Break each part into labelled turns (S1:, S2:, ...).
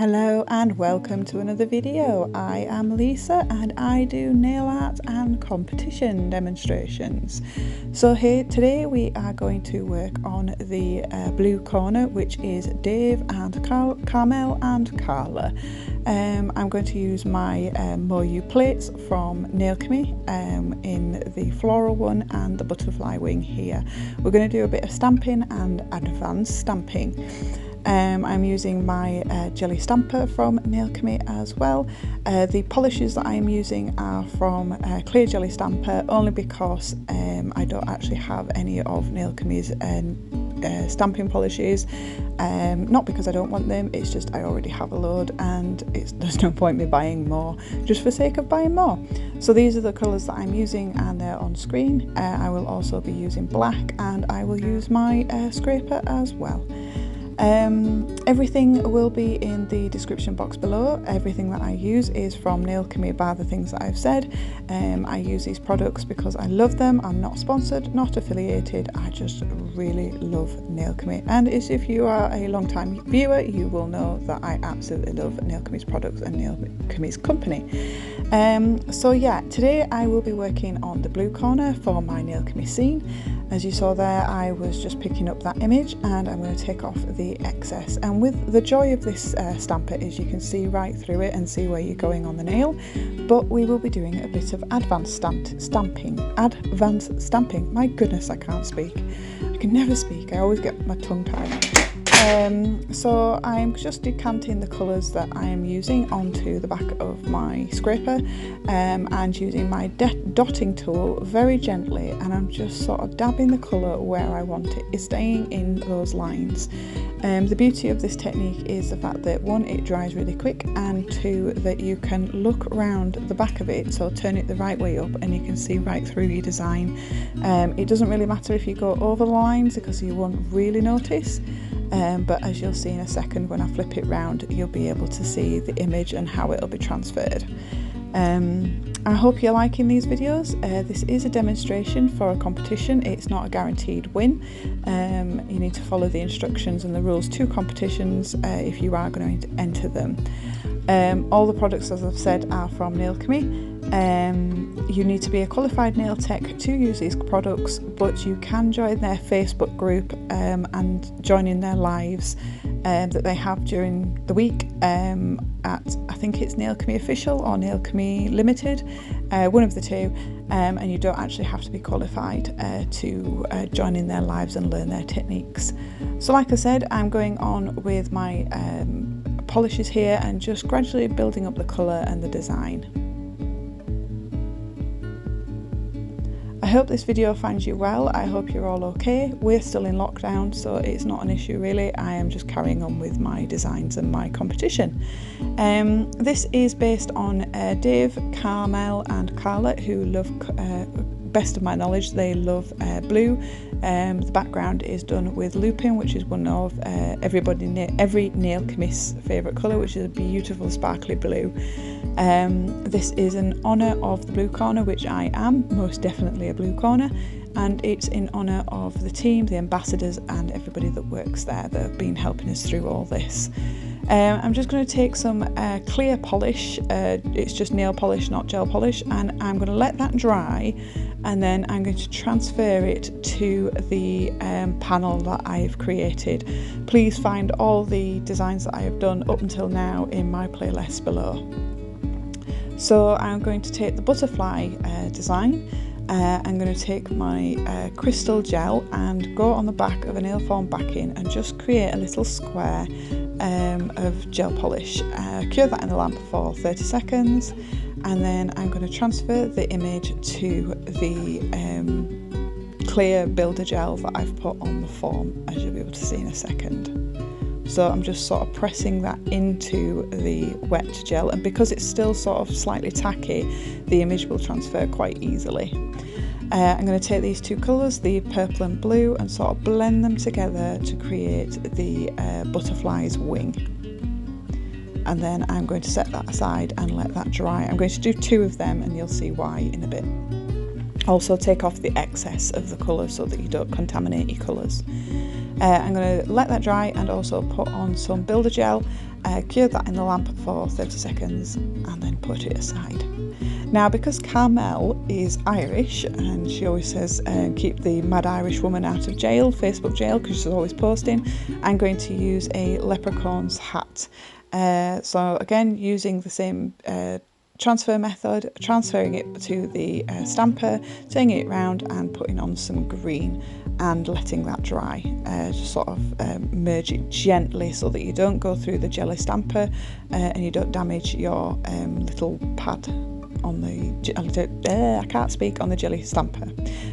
S1: Hello and welcome to another video. I am Lisa and I do nail art and competition demonstrations. So here today we are going to work on the blue corner, which is Dave and Carmel and Carla. I'm going to use my moyou plates from Nailchemy in the floral one and the butterfly wing here. We're going to do a bit of stamping and advanced stamping. I'm using my jelly stamper from Nailchemy as well. The polishes that I'm using are from clear jelly stamper only because I don't actually have any of Nailchemy's stamping polishes, not because I don't want them, it's just I already have a load and there's no point me buying more just for sake of buying more. So these are the colours that I'm using and they're on screen. I will also be using black and I will use my scraper as well. Everything will be in the description box below. Everything that I use is from Nailchemy, bar the things that I've said. I use these products because I love them. I'm not sponsored, not affiliated, I just really love Nailchemy. And as if you are a long time viewer, you will know that I absolutely love Nailchemy's products and Nailchemy's company. So yeah, today I will be working on the blue corner for my Nailchemy scene. As you saw there, I was just picking up that image and I'm going to take off the excess. And with the joy of this stamper is you can see right through it and see where you're going on the nail. But we will be doing a bit of advanced stamping. My goodness, I can't speak. I can never speak. I always get my tongue tied. So I'm just decanting the colours that I am using onto the back of my scraper and using my dotting tool very gently, and I'm just sort of dabbing the colour where I want it. It's staying in those lines. The beauty of this technique is the fact that one, it dries really quick, and two, that you can look around the back of it, so turn it the right way up and you can see right through your design. It doesn't really matter if you go over the lines because you won't really notice. But as you'll see in a second when I flip it round, you'll be able to see the image and how it'll be transferred. I hope you're liking these videos. This is a demonstration for a competition. It's not a guaranteed win. You need to follow the instructions and the rules to competitions if you are going to enter them. All the products, as I've said, are from Nailchemy. You need to be a qualified nail tech to use these products, but you can join their Facebook group and join in their lives that they have during the week at, I think it's Nailchemy Official or Nailchemy Limited, one of the two, and you don't actually have to be qualified to join in their lives and learn their techniques. So like I said, I'm going on with my polishes here and just gradually building up the colour and the design. I hope this video finds you well. I hope you're all okay. We're still in lockdown, so it's not an issue really. I am just carrying on with my designs and my competition. This is based on Dave, Carmel and Carla, who love, best of my knowledge, they love blue. The background is done with lupin, which is one of every Nailchemist's favourite colour, which is a beautiful sparkly blue. This is in honour of the blue corner, which I am most definitely a blue corner, and it's in honour of the team, the ambassadors and everybody that works there that have been helping us through all this. I'm just going to take some clear polish, it's just nail polish, not gel polish, and I'm going to let that dry, and then I'm going to transfer it to the panel that I've created. Please find all the designs that I have done up until now in my playlist below. So I'm going to take the butterfly design. I'm going to take my crystal gel and go on the back of a nail form backing and just create a little square of gel polish. Cure that in the lamp for 30 seconds, and then I'm going to transfer the image to the clear builder gel that I've put on the form, as you'll be able to see in a second. So I'm just sort of pressing that into the wet gel, and because it's still sort of slightly tacky, the image will transfer quite easily. I'm going to take these two colours, the purple and blue, and sort of blend them together to create the butterfly's wing. And then I'm going to set that aside and let that dry. I'm going to do two of them and you'll see why in a bit. Also take off the excess of the colour so that you don't contaminate your colours. I'm going to let that dry and also put on some builder gel, cure that in the lamp for 30 seconds and then put it aside. Now, because Carmel is Irish and she always says keep the mad Irish woman out of jail, Facebook jail, because she's always posting, I'm going to use a leprechaun's hat. So again, using the same transfer method, transferring it to the stamper, turning it around and putting on some green and letting that dry. Just sort of merge it gently so that you don't go through the jelly stamper and you don't damage your little pad on the I can't speak, on the jelly stamper.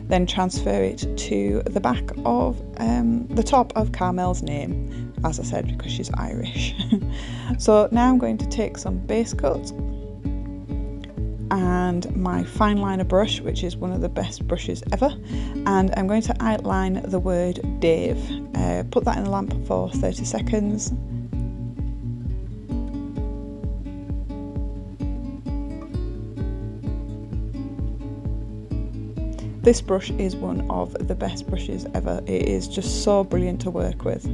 S1: Then transfer it to the back of the top of Carmel's name, as I said, because she's Irish. So now I'm going to take some base coat and my fine liner brush, which is one of the best brushes ever, and I'm going to outline the word Dave. Put that in the lamp for 30 seconds. This brush is one of the best brushes ever. It is just so brilliant to work with.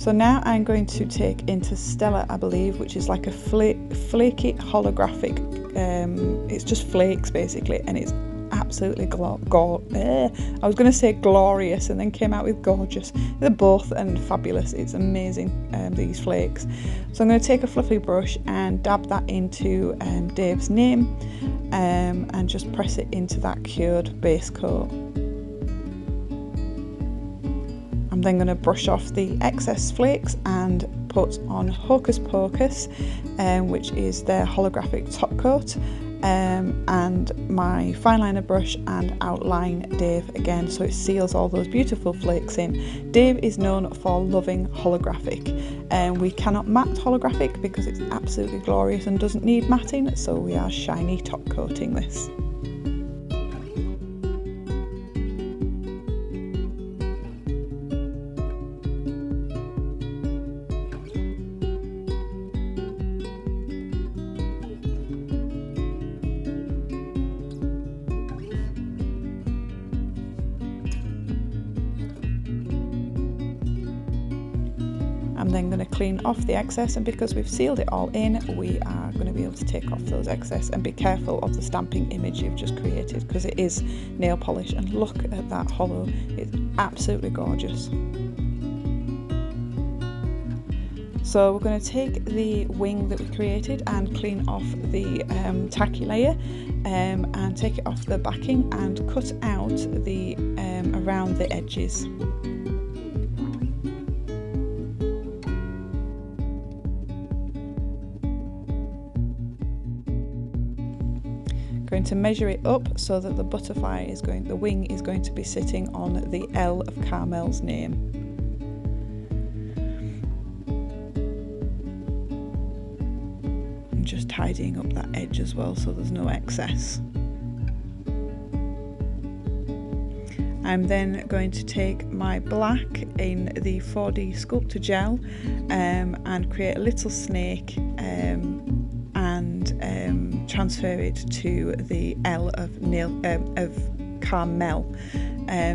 S1: So now I'm going to take Interstellar, I believe, which is like a flaky holographic, it's just flakes basically, and it's absolutely I was going to say glorious and then came out with gorgeous. They're both and fabulous. It's amazing, these flakes. So I'm going to take a fluffy brush and dab that into Dave's name and just press it into that cured base coat. I'm then going to brush off the excess flakes and put on Hocus Pocus, which is their holographic top coat, and my fine liner brush, and outline Dave again so it seals all those beautiful flakes in. Dave is known for loving holographic, and we cannot matte holographic because it's absolutely glorious and doesn't need matting, so we are shiny top coating this. I'm then going to clean off the excess, and because we've sealed it all in, we are going to be able to take off those excess, and be careful of the stamping image you've just created because it is nail polish, and look at that hollow, it's absolutely gorgeous. So we're going to take the wing that we created and clean off the tacky layer and take it off the backing and cut out the around the edges. Going to measure it up so that the the wing is going to be sitting on the L of Carmel's name. And just tidying up that edge as well so there's no excess. I'm then going to take my black in the 4D sculptor gel and create a little snake and transfer it to the L of Carmel,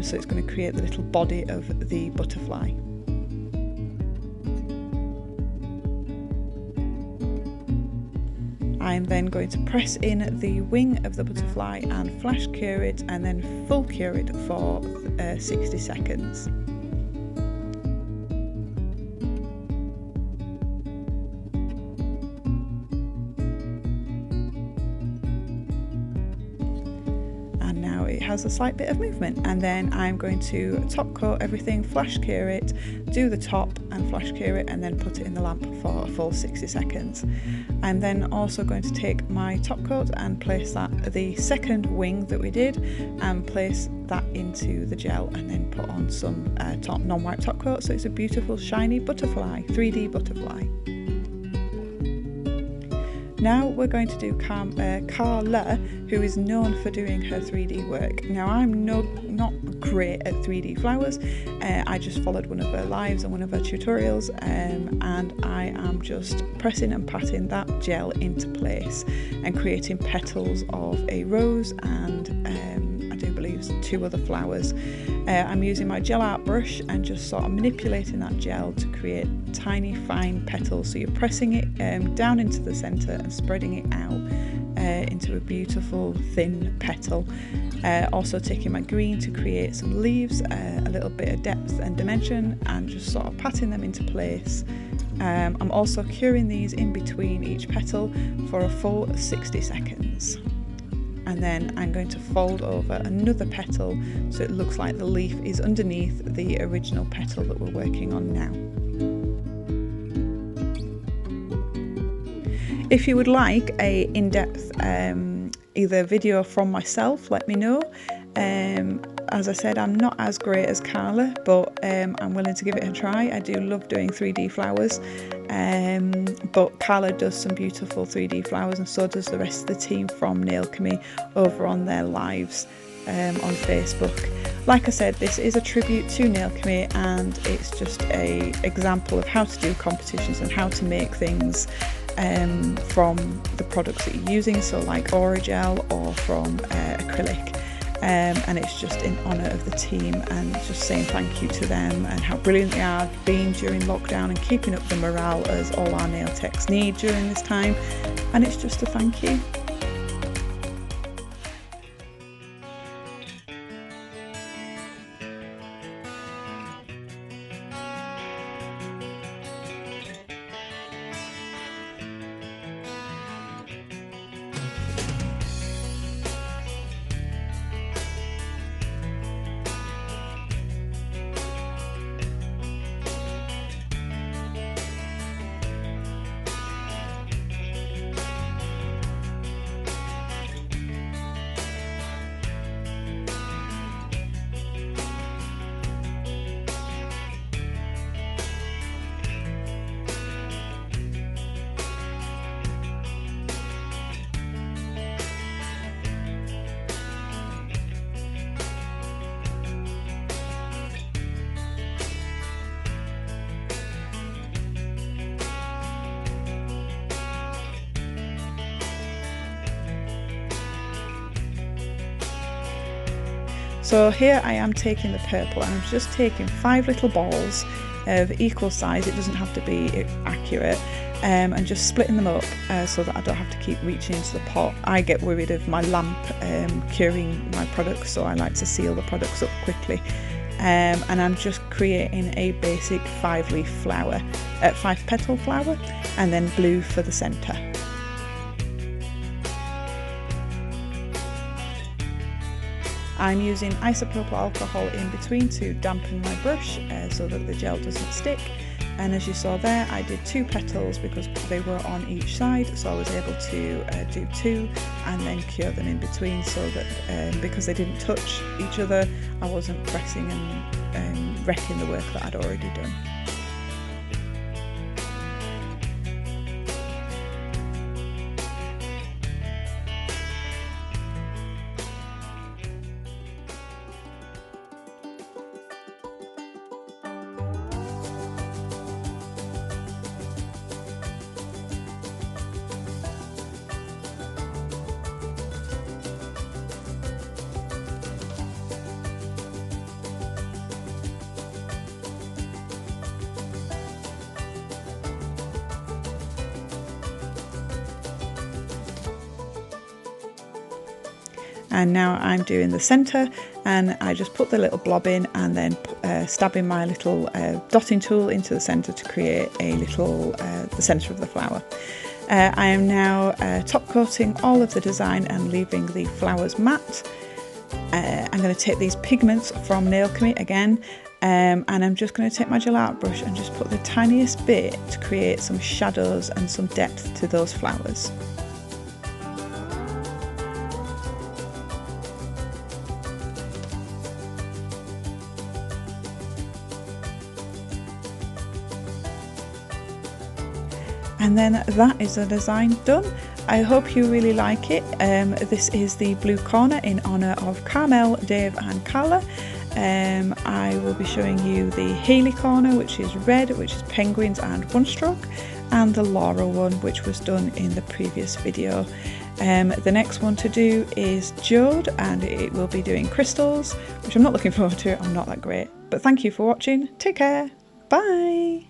S1: so it's going to create the little body of the butterfly. I'm then going to press in the wing of the butterfly and flash cure it, and then full cure it for 60 seconds. And now it has a slight bit of movement, and then I'm going to top coat everything, flash cure it, do the top and flash cure it, and then put it in the lamp for a full 60 seconds. I'm then also going to take my top coat and place the second wing that we did, and place that into the gel, and then put on some non-white top coat so it's a beautiful shiny butterfly, 3D butterfly. Now we're going to do Carla, who is known for doing her 3D work. Now I'm not great at 3D flowers. I just followed one of her lives and one of her tutorials, and I am just pressing and patting that gel into place and creating petals of a rose and I do believe 2 other flowers. I'm using my gel art brush and just sort of manipulating that gel to create tiny fine petals. So you're pressing it down into the centre and spreading it out into a beautiful thin petal. Also taking my green to create some leaves, a little bit of depth and dimension, and just sort of patting them into place. I'm also curing these in between each petal for a full 60 seconds. And then I'm going to fold over another petal so it looks like the leaf is underneath the original petal that we're working on now. If you would like a in-depth either video from myself, let me know. As I said, I'm not as great as Carla, but I'm willing to give it a try. I do love doing 3D flowers, but Carla does some beautiful 3D flowers, and so does the rest of the team from Nail Chemie over on their lives on Facebook. Like I said, this is a tribute to Nail Chemie, and it's just an example of how to do competitions and how to make things from the products that you're using, so like Oragel or from acrylic. And it's just in honour of the team, and just saying thank you to them and how brilliant they are being during lockdown and keeping up the morale as all our nail techs need during this time, and it's just a thank you. So here I am taking the purple, and I'm just taking 5 little balls of equal size, it doesn't have to be accurate, and just splitting them up so that I don't have to keep reaching into the pot. I get worried of my lamp curing my products, so I like to seal the products up quickly. And I'm just creating a basic 5-leaf flower, 5-petal flower, and then blue for the centre. I'm using isopropyl alcohol in between to dampen my brush so that the gel doesn't stick, and as you saw there I did 2 petals because they were on each side, so I was able to do 2 and then cure them in between, so that because they didn't touch each other I wasn't pressing and wrecking the work that I'd already done. And now I'm doing the centre, and I just put the little blob in and then stabbing my little dotting tool into the centre to create a little the centre of the flower. I am now top coating all of the design and leaving the flowers matte. I'm going to take these pigments from Nail Chemie again, and I'm just going to take my gel art brush and just put the tiniest bit to create some shadows and some depth to those flowers. And then that is the design done. I hope you really like it. This is the blue corner in honour of Carmel, Dave and Carla. I will be showing you the Haley corner, which is red, which is penguins and one stroke, and the Laura one, which was done in the previous video. The next one to do is jade, and it will be doing crystals, which I'm not looking forward to. I'm not that great. But thank you for watching. Take care. Bye.